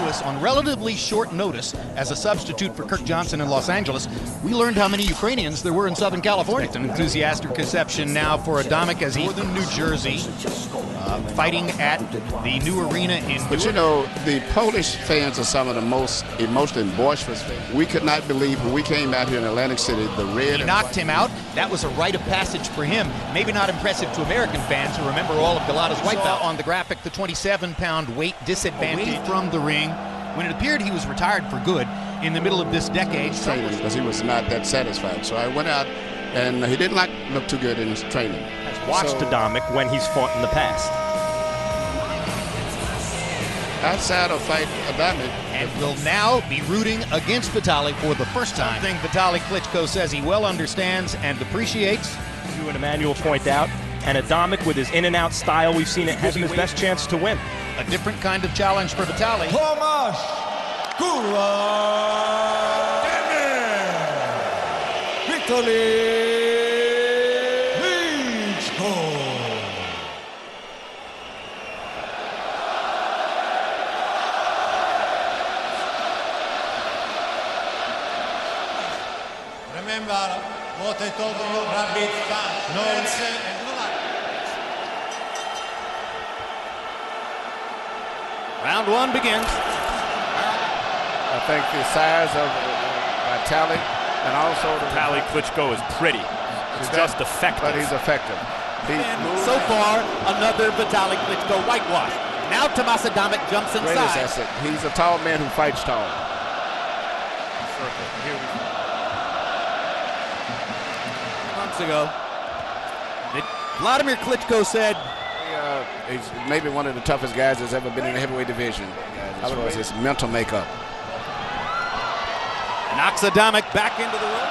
Louis on relatively short notice as a substitute for Kirk Johnson in Los Angeles. We learned how many Ukrainians there were in Southern California. An enthusiastic reception now for Adamek as he's in New Jersey, fighting at the new arena in But you know, the Polish fans are some of the most emotional and boisterous fans. We could not believe when we came out here in Atlantic City, the red. He knocked him out. That was a rite of passage for him. Maybe not impressive to American fans who remember all of Galata's wipeout. On the graphic, the 27-pound weight disadvantage from the ring when it appeared he was retired for good in the middle of this decade. Because he was not that satisfied. So I went out, and he didn't look too good in his training. I've watched Adamek when he's fought in the past. Outside of fight Adamek, and will now be rooting against Vitali for the first time. Something Vitali Klitschko says he well understands and appreciates. You and Emmanuel point out, and Adamek with his in-and-out style, we've seen it, has him his best chance to win. A different kind of challenge for Vitali. Tomasz Adamek, Vitali Klitschko. Remember what I told you, rabbit, no and Round one begins. I think the size of Vitali and also Vitali Klitschko is pretty. It's just effective. But he's effective. So far, another Vitali Klitschko whitewash. Now Tomasz Adamek jumps inside. He's a tall man who fights tall. Months ago, Vladimir Klitschko said, he's maybe one of the toughest guys that's ever been in the heavyweight division as far as his mental makeup. Knocks Adamek back into the ring.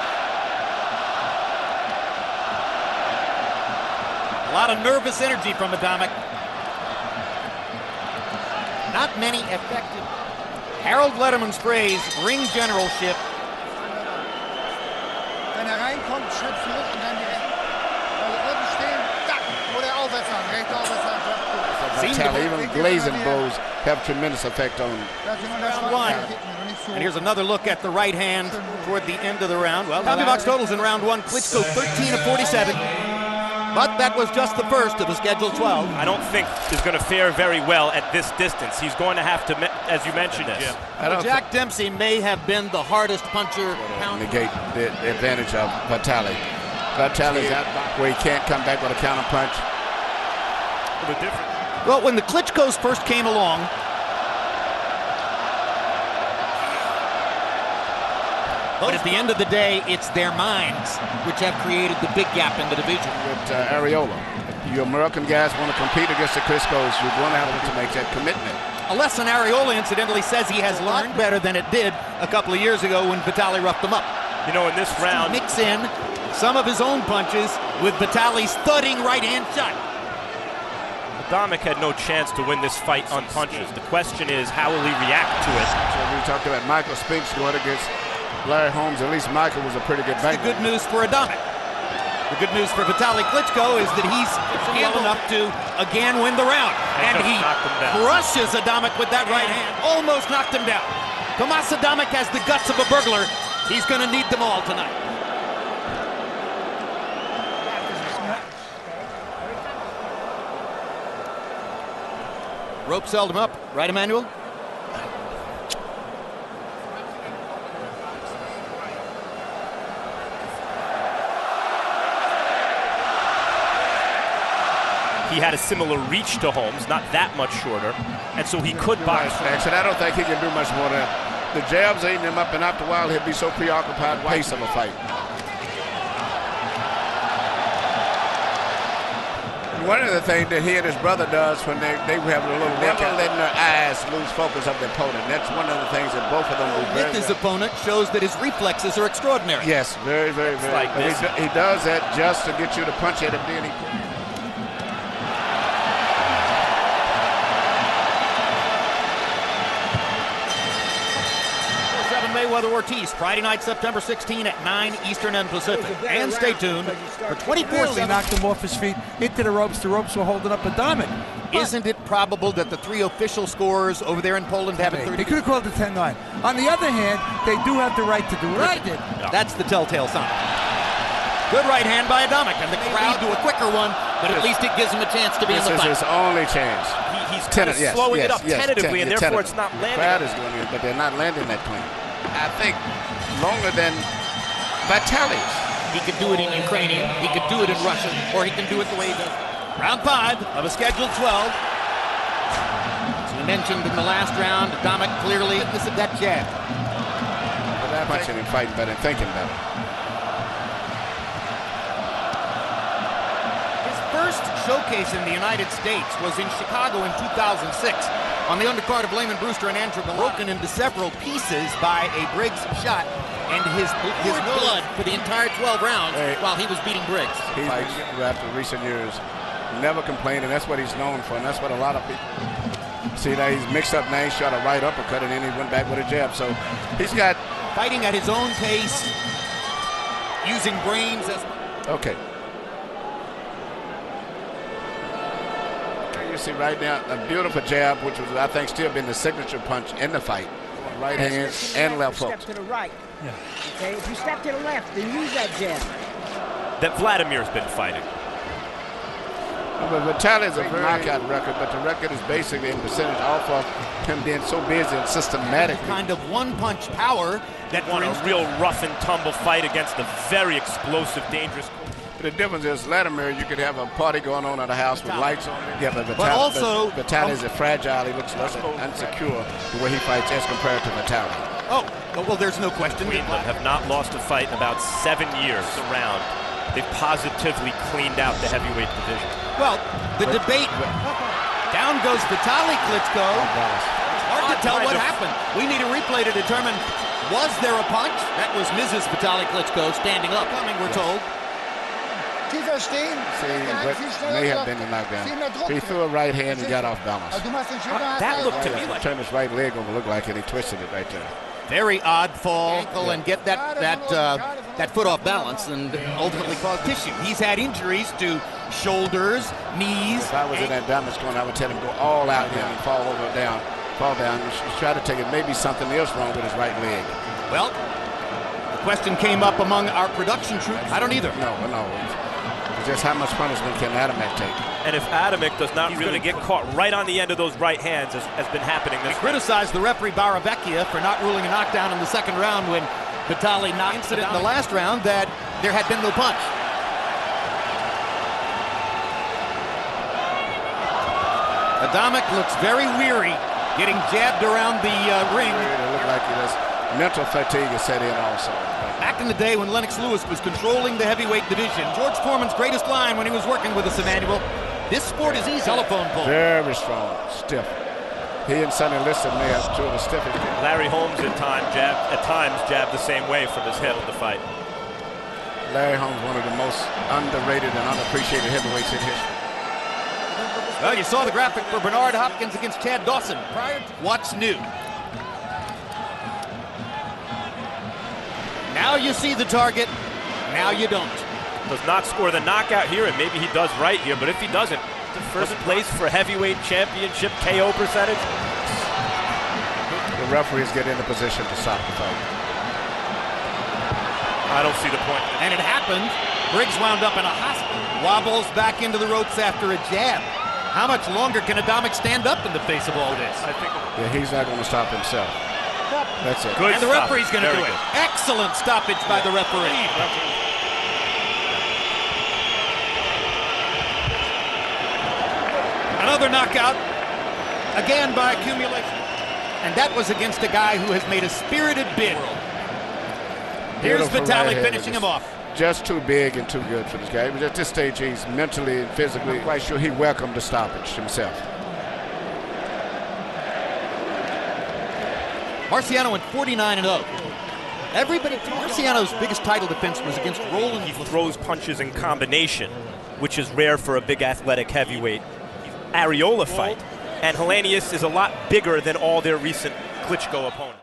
A lot of nervous energy from Adamek. Not many effective. Harold Letterman's phrase, ring generalship. Wenn reinkommt, Schritt zurück und dann direkt. Also unten stehen, zack, oder aufwärts fahren, rechts aufwärts fahren. Even glazing blows have tremendous effect on him. Round one. And here's another look at the right hand toward the end of the round. Well, copy box totals in round one. Klitschko 13 of 47. But that was just the first of the scheduled 12. I don't think is going to fare very well at this distance. He's going to have to, as you mentioned, Jack Dempsey may have been the hardest puncher. Negate the advantage of Vitali. Vitali's out where he can't come back with a counter punch. Well, when the Klitschkos first came along, but at the end of the day, it's their minds which have created the big gap in the division. With Areola, you American guys want to compete against the Klitschkos, you're going to have to make that commitment. A lesson Areola, incidentally, says he has learned better than it did a couple of years ago when Vitali roughed him up. You know, in this round, mix in some of his own punches with Vitali's thudding right-hand shot. Adamek had no chance to win this fight on punches. The question is, how will he react to it? So we talked about Michael Spinks going against Larry Holmes. At least Michael was a pretty good banker. The good news for Adamek. The good news for Vitali Klitschko is that he's handled enough to again win the round. And he crushes Adamek with that right hand. Almost knocked him down. Tomasz Adamek has the guts of a burglar. He's going to need them all tonight. Ropes held him up. Right, Emmanuel? He had a similar reach to Holmes, not that much shorter, and so he could box. And I don't think he can do much more than that. The jabs eating him up, and after a while, he'll be so preoccupied with the pace of a fight. One of the things that he and his brother does when they have a little never letting their eyes lose focus of the opponent. That's one of the things that both of them do very well. With his opponent shows that his reflexes are extraordinary. Yes, very, very, very. Like this. He does that just to get you to punch at him. Then he. 7 Mayweather-Ortiz, Friday night, September 16 at 9 Eastern and Pacific. And stay tuned for 24/7. Knocked him off his feet into the ropes. The ropes were holding up Adamek. Isn't it probable that the 3 official scorers over there in Poland have it 30? They could have called it 10-9. On the other hand, they do have the right to do what I did. That's the telltale sign. Good right hand by Adamek, and the crowd do a quicker one, but at least it gives him a chance to be in the fight. This is his only chance. He's kind of slowing it up tentatively, and therefore it's not landing. The crowd is going in, but they're not landing that clean. I think longer than Vitali's. He could do it in Ukrainian, he could do it in Russian, or he can do it the way he does. Round 5 of a scheduled 12. As we mentioned in the last round, Adamek clearly witness of that jab. But that punching and fighting better and thinking better. First showcase in the United States was in Chicago in 2006 on the undercard of Lehman Brewster and Andrew broken into several pieces by a Briggs shot, and his blood for the entire 12 rounds while he was beating Briggs. He's after recent years, never complaining. That's what he's known for, and that's what a lot of people see. That he's mixed up now. He's shot a right uppercut, and then he went back with a jab. So he's got fighting at his own pace, using brains as okay. You see right now a beautiful jab, which was I think still been the signature punch in the fight. Right hand and left hook. Step to the right. Yeah. Okay, if you step to the left, then use that jab. That Vladimir's been fighting. But Vitali's a very knockout record, but the record is basically in percentage off of him being so busy and systematic. Kind of one-punch power that won a real rough and tumble fight against a very explosive, dangerous. But the difference is, Vladimir, you could have a party going on at a house with lights on it. Yeah, but Vitali is fragile. He looks less unsecure the way he fights as compared to Vitali. Oh, well, there's no question. Greenland have not lost a fight in about 7 years around. They've positively cleaned out the heavyweight division. Well, the debate, down goes Vitali Klitschko. It's hard to tell what happened. We need a replay to determine, was there a punch? That was Mrs. Vitali Klitschko standing up, we're told. See, but may have been a knockdown. He threw a right hand and got off balance. That looked to me like turned his right leg over, looked like it. He twisted it right there. Very odd fall, and get that foot off balance, and ultimately cause tissue. He's had injuries to shoulders, knees. If I was in that damage corner, I would tell him go all out here and fall down. He's trying to take it. Maybe something else wrong with his right leg. Well, the question came up among our production troops. I don't either. No. Just how much punishment can Adamek take? And if Adamek does not really get caught right on the end of those right hands, as has been happening this We criticized the referee Baravecchia for not ruling a knockdown in the second round when Vitali knocked it in the last round that there had been no punch. Adamek looks very weary, getting jabbed around the ring. It looked like it was mental fatigue is set in also. Back in the day when Lennox Lewis was controlling the heavyweight division, George Foreman's greatest line when he was working with us, Emmanuel, this sport is easy. Telephone pole. Very strong, stiff. He and Sonny Liston may have two of the stiffest. Larry Holmes at times jabbed the same way from his hip in the fight. Larry Holmes, one of the most underrated and unappreciated heavyweights in history. Well, you saw the graphic for Bernard Hopkins against Chad Dawson. What's new? Now you see the target, now you don't. Does not score the knockout here, and maybe he does right here, but if he doesn't, the first place for heavyweight championship KO percentage. The referees get into position to stop the fight. I don't see the point. And it happened. Briggs wound up in a hospital. Wobbles back into the ropes after a jab. How much longer can Adamek stand up in the face of all this? I think he's not going to stop himself. That's it. Good and the referee's going to do it. Excellent stoppage by the referee. Another knockout, again by accumulation. And that was against a guy who has made a spirited bid. Here's Vitali finishing him off. Just too big and too good for this guy. But at this stage, he's mentally and physically quite sure he welcomed the stoppage himself. Marciano went 49-0. Marciano's biggest title defense was against Roland. He throws punches in combination, which is rare for a big athletic heavyweight. Areola fight, and Helenius is a lot bigger than all their recent Klitschko opponents.